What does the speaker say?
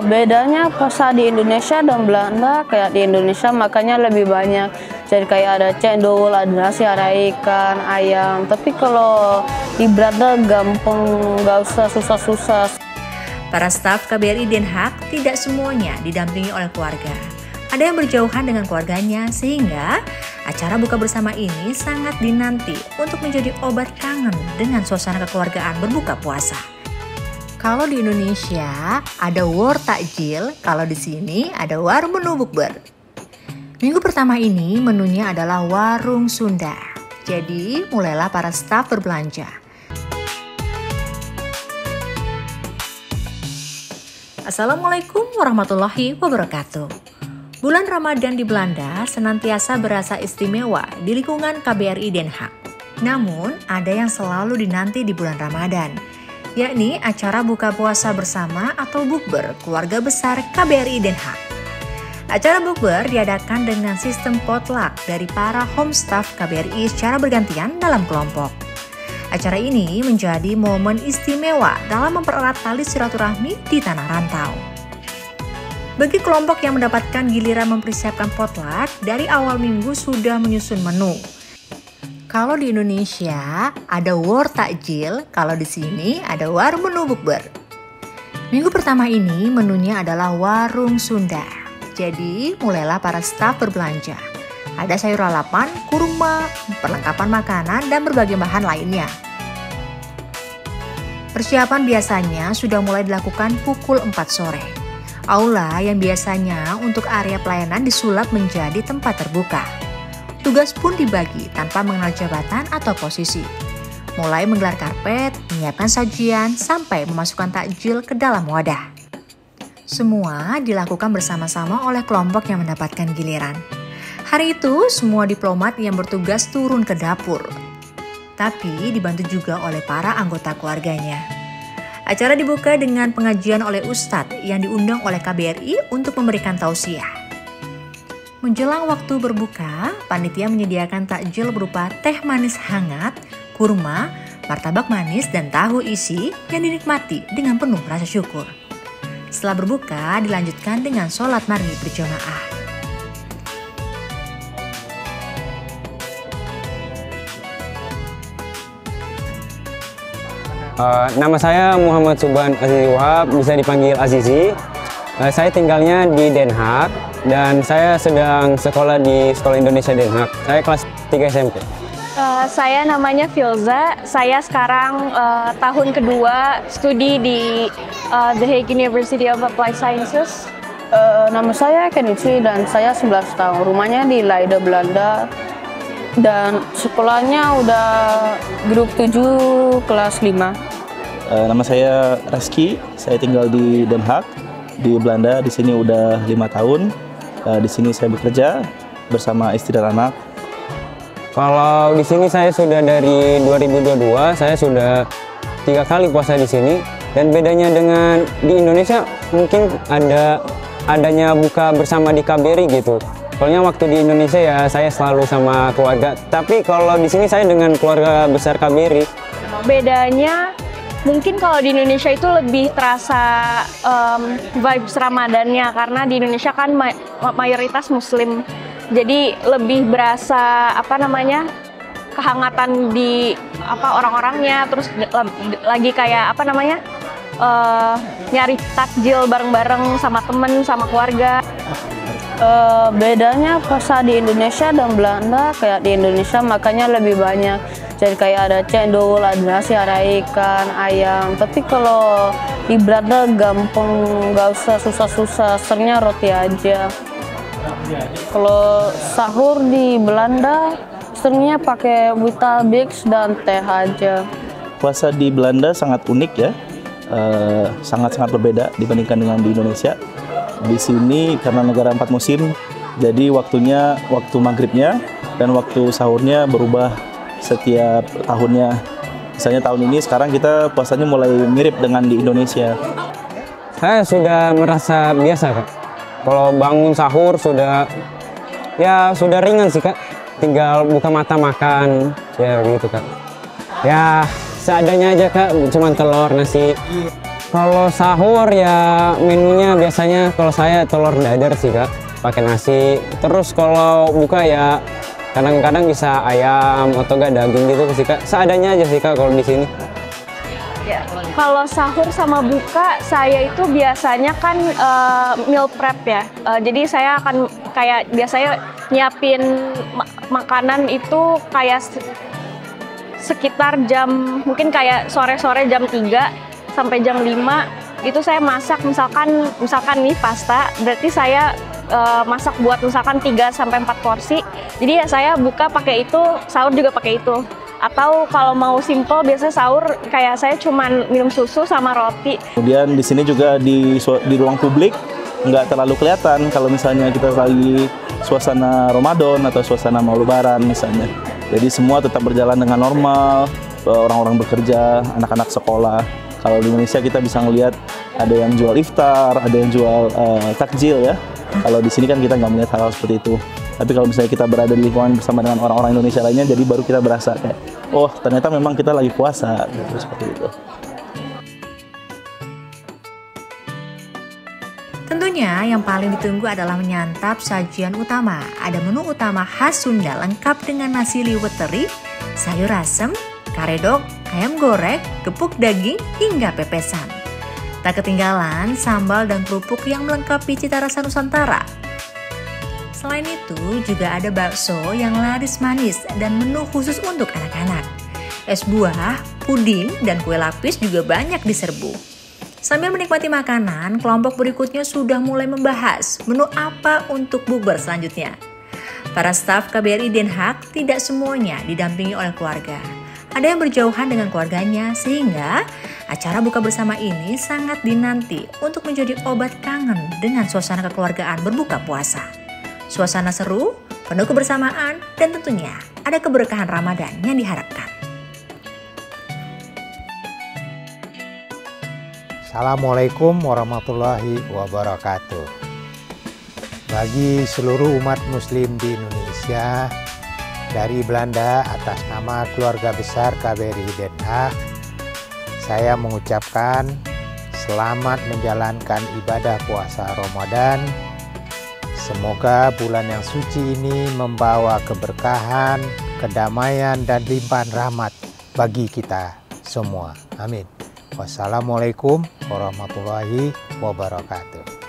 Bedanya puasa di Indonesia dan Belanda, kayak di Indonesia makanya lebih banyak. Jadi kayak ada cendol, ada nasi, ada ikan, ayam. Tapi kalau di Belanda gampang, nggak usah susah-susah. Para staf KBRI Den Haag tidak semuanya didampingi oleh keluarga. Ada yang berjauhan dengan keluarganya sehingga acara buka bersama ini sangat dinanti untuk menjadi obat kangen dengan suasana kekeluargaan berbuka puasa. Kalau di Indonesia ada war takjil, kalau di sini ada war menu bukber. Minggu pertama ini menunya adalah warung Sunda. Jadi mulailah para staf berbelanja. Assalamualaikum warahmatullahi wabarakatuh. Bulan Ramadan di Belanda senantiasa berasa istimewa di lingkungan KBRI Den Haag. Namun ada yang selalu dinanti di bulan Ramadan, yakni acara buka puasa bersama atau bukber keluarga besar KBRI Den Haag. Acara bukber diadakan dengan sistem potluck dari para home staff KBRI secara bergantian dalam kelompok. Acara ini menjadi momen istimewa dalam mempererat tali silaturahmi di tanah rantau. Bagi kelompok yang mendapatkan giliran mempersiapkan potluck, dari awal minggu sudah menyusun menu. Kalau di Indonesia ada war takjil, kalau di sini ada war menu bukber. Minggu pertama ini menunya adalah warung Sunda. Jadi mulailah para staf berbelanja. Ada sayur lalapan, kurma, perlengkapan makanan, dan berbagai bahan lainnya. Persiapan biasanya sudah mulai dilakukan pukul 4 sore. Aula yang biasanya untuk area pelayanan disulap menjadi tempat terbuka. Tugas pun dibagi tanpa mengenal jabatan atau posisi. Mulai menggelar karpet, menyiapkan sajian, sampai memasukkan takjil ke dalam wadah. Semua dilakukan bersama-sama oleh kelompok yang mendapatkan giliran. Hari itu, semua diplomat yang bertugas turun ke dapur. Tapi dibantu juga oleh para anggota keluarganya. Acara dibuka dengan pengajian oleh Ustadz yang diundang oleh KBRI untuk memberikan tausiah. Menjelang waktu berbuka, panitia menyediakan takjil berupa teh manis hangat, kurma, martabak manis, dan tahu isi yang dinikmati dengan penuh rasa syukur. Setelah berbuka, dilanjutkan dengan sholat maghrib berjamaah. Nama saya Muhammad Subhan Azizi Wahab, bisa dipanggil Azizi. Saya tinggalnya di Den Haag dan saya sedang sekolah di Sekolah Indonesia Den Haag. Saya kelas 3 SMP. Saya namanya Filza, saya sekarang tahun kedua studi di The Hague University of Applied Sciences. Nama saya Kenichi dan saya 11 tahun. Rumahnya di Leiden, Belanda. Dan sekolahnya udah grup 7 kelas 5. Nama saya Reski, saya tinggal di Den Haag, di Belanda. Di sini udah 5 tahun. Di sini saya bekerja bersama istri dan anak. Kalau di sini saya sudah dari 2022, saya sudah 3 kali puasa di sini. Dan bedanya dengan di Indonesia mungkin adanya buka bersama di KBRI gitu. Soalnya waktu di Indonesia ya saya selalu sama keluarga. Tapi kalau di sini saya dengan keluarga besar KBRI. Bedanya mungkin kalau di Indonesia itu lebih terasa vibes Ramadannya, karena di Indonesia kan mayoritas Muslim. Jadi lebih berasa kehangatan di orang-orangnya, terus lagi kayak nyari takjil bareng-bareng sama temen, sama keluarga. Bedanya puasa di Indonesia dan Belanda, kayak di Indonesia makanya lebih banyak. Jadi kayak ada cendol, ada nasi, ada ikan, ayam. Tapi kalau di Belanda gampang, nggak usah susah-susah, seringnya roti aja. Kalau sahur di Belanda seringnya pakai Weetabix dan teh aja. Puasa di Belanda sangat unik ya, sangat-sangat berbeda dibandingkan dengan di Indonesia. Di sini karena negara 4 musim, jadi waktu maghribnya dan waktu sahurnya berubah setiap tahunnya. Misalnya tahun ini sekarang kita puasanya mulai mirip dengan di Indonesia. Saya sudah merasa biasa Kak. Kalau bangun sahur sudah ringan sih Kak. Tinggal buka mata makan, ya gitu Kak. Ya seadanya aja Kak, cuman telur, nasi. Kalau sahur ya menunya biasanya kalau saya telur dadar sih Kak, pakai nasi. Terus kalau buka ya kadang-kadang bisa ayam atau enggak daging gitu sih Kak. Seadanya aja sih Kak kalau di sini. Ya, kalau sahur sama buka saya itu biasanya kan meal prep ya. Jadi saya akan kayak biasanya nyiapin makanan itu kayak sekitar jam mungkin kayak sore-sore jam 3 sampai jam 5 itu saya masak misalkan nih pasta, berarti saya masak buat misalkan 3 sampai 4 porsi. Jadi ya saya buka pakai itu, sahur juga pakai itu. Atau kalau mau simple biasanya sahur kayak saya cuman minum susu sama roti. Kemudian di sini juga di ruang publik nggak terlalu kelihatan kalau misalnya kita lagi suasana Ramadan atau suasana mau Lebaran misalnya. Jadi semua tetap berjalan dengan normal, orang-orang bekerja, anak-anak sekolah. Kalau di Indonesia kita bisa ngelihat ada yang jual iftar, ada yang jual takjil ya. Kalau di sini kan kita nggak melihat hal seperti itu. Tapi kalau misalnya kita berada di lingkungan bersama dengan orang-orang Indonesia lainnya, jadi baru kita berasa kayak, oh ternyata memang kita lagi puasa, gitu, seperti itu. Tentunya yang paling ditunggu adalah menyantap sajian utama. Ada menu utama khas Sunda lengkap dengan nasi liwet teri, sayur asem, karedok, ayam goreng, gepuk daging, hingga pepesan. Tak ketinggalan sambal dan kerupuk yang melengkapi cita rasa Nusantara. Selain itu juga ada bakso yang laris manis dan menu khusus untuk anak-anak. Es buah, puding, dan kue lapis juga banyak diserbu. Sambil menikmati makanan, kelompok berikutnya sudah mulai membahas menu apa untuk bukber selanjutnya. Para staf KBRI Den Haag tidak semuanya didampingi oleh keluarga. Ada yang berjauhan dengan keluarganya sehingga acara buka bersama ini sangat dinanti untuk menjadi obat kangen dengan suasana kekeluargaan berbuka puasa. Suasana seru, penuh kebersamaan, dan tentunya ada keberkahan Ramadan yang diharapkan. Assalamualaikum warahmatullahi wabarakatuh. Bagi seluruh umat muslim di Indonesia, dari Belanda atas nama keluarga besar KBRI Den Haag, saya mengucapkan selamat menjalankan ibadah puasa Ramadan. Semoga bulan yang suci ini membawa keberkahan, kedamaian, dan limpahan rahmat bagi kita semua. Amin. Wassalamualaikum warahmatullahi wabarakatuh.